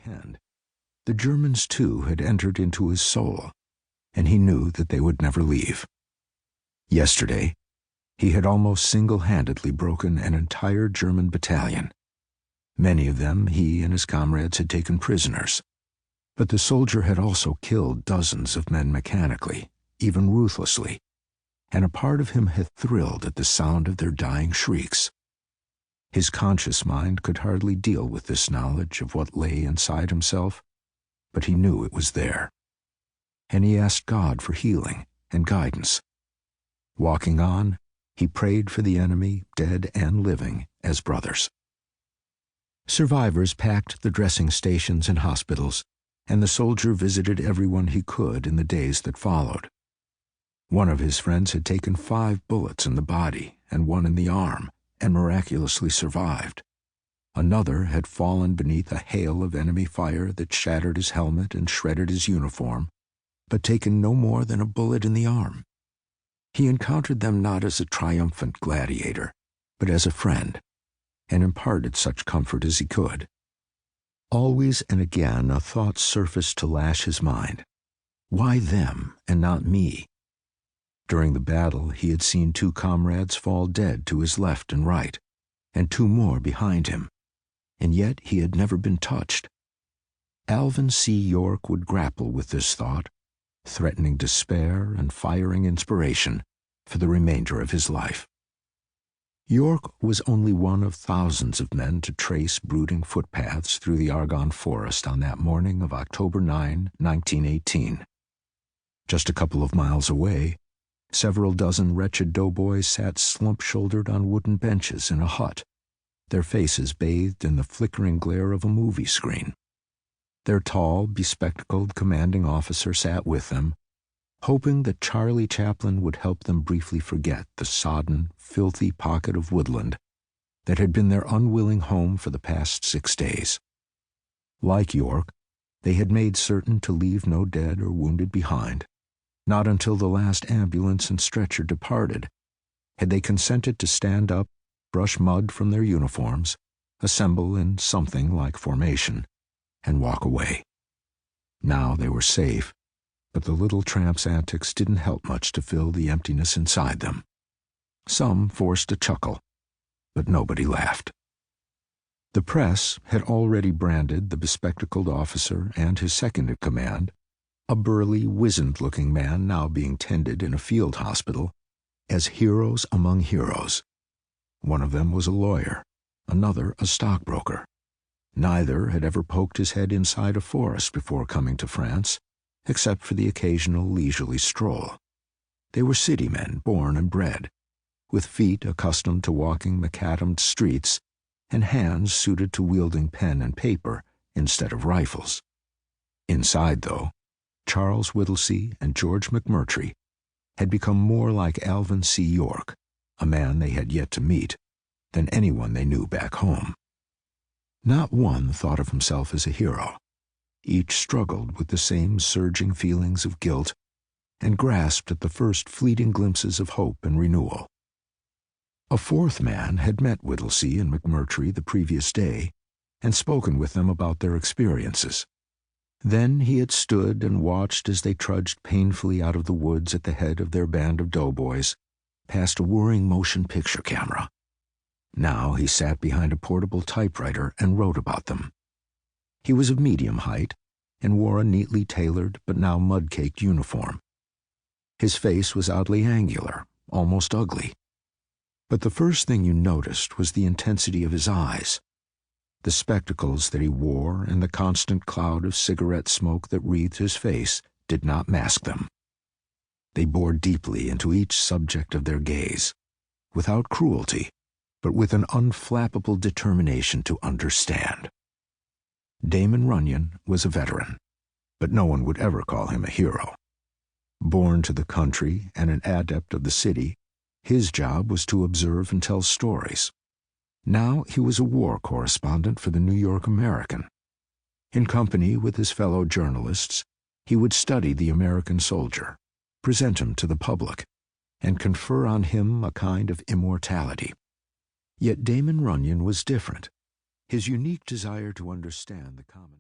comprehend. The Germans, too, had entered into his soul, and he knew that they would never leave. Yesterday, he had almost single-handedly broken an entire German battalion. Many of them he and his comrades had taken prisoners. But the soldier had also killed dozens of men mechanically, even ruthlessly, and a part of him had thrilled at the sound of their dying shrieks. His conscious mind could hardly deal with this knowledge of what lay inside himself, but he knew it was there. And he asked God for healing and guidance. Walking on, he prayed for the enemy, dead and living, as brothers. Survivors packed the dressing stations and hospitals, and the soldier visited everyone he could in the days that followed. One of his friends had taken 5 bullets in the body and 1 in the arm, and miraculously survived. Another had fallen beneath a hail of enemy fire that shattered his helmet and shredded his uniform, but taken no more than a bullet in the arm. He encountered them not as a triumphant gladiator, but as a friend, and imparted such comfort as he could. Always and again a thought surfaced to lash his mind. Why them and not me? During the battle he had seen 2 comrades fall dead to his left and right, and 2 more behind him, and yet he had never been touched. Alvin C. York would grapple with this thought, threatening despair and firing inspiration for the remainder of his life. York was only one of thousands of men to trace brooding footpaths through the Argonne Forest on that morning of October 9, 1918. Just a couple of miles away, several dozen wretched doughboys sat slump-shouldered on wooden benches in a hut, their faces bathed in the flickering glare of a movie screen. Their tall, bespectacled commanding officer sat with them, hoping that Charlie Chaplin would help them briefly forget the sodden, filthy pocket of woodland that had been their unwilling home for the past 6 days. Like York, they had made certain to leave no dead or wounded behind. Not until the last ambulance and stretcher departed had they consented to stand up, brush mud from their uniforms, assemble in something like formation, and walk away. Now they were safe, but the little tramp's antics didn't help much to fill the emptiness inside them. Some forced a chuckle, but nobody laughed. The press had already branded the bespectacled officer and his second-in-command, a burly, wizened-looking man now being tended in a field hospital, as heroes among heroes. One of them was a lawyer, another a stockbroker. Neither had ever poked his head inside a forest before coming to France, except for the occasional leisurely stroll. They were city men, born and bred, with feet accustomed to walking macadamed streets and hands suited to wielding pen and paper instead of rifles. Inside, though, Charles Whittlesey and George McMurtry had become more like Alvin C. York, a man they had yet to meet, than anyone they knew back home. Not one thought of himself as a hero. Each struggled with the same surging feelings of guilt and grasped at the first fleeting glimpses of hope and renewal. A fourth man had met Whittlesey and McMurtry the previous day and spoken with them about their experiences. Then he had stood and watched as they trudged painfully out of the woods at the head of their band of doughboys, past a whirring motion picture camera. Now he sat behind a portable typewriter and wrote about them. He was of medium height and wore a neatly tailored but now mud-caked uniform. His face was oddly angular, almost ugly. But the first thing you noticed was the intensity of his eyes. The spectacles that he wore and the constant cloud of cigarette smoke that wreathed his face did not mask them. They bored deeply into each subject of their gaze, without cruelty, but with an unflappable determination to understand. Damon Runyon was a veteran, but no one would ever call him a hero. Born to the country and an adept of the city, his job was to observe and tell stories. Now he was a war correspondent for the New York American. In company with his fellow journalists, he would study the American soldier, present him to the public, and confer on him a kind of immortality. Yet Damon Runyon was different. His unique desire to understand the common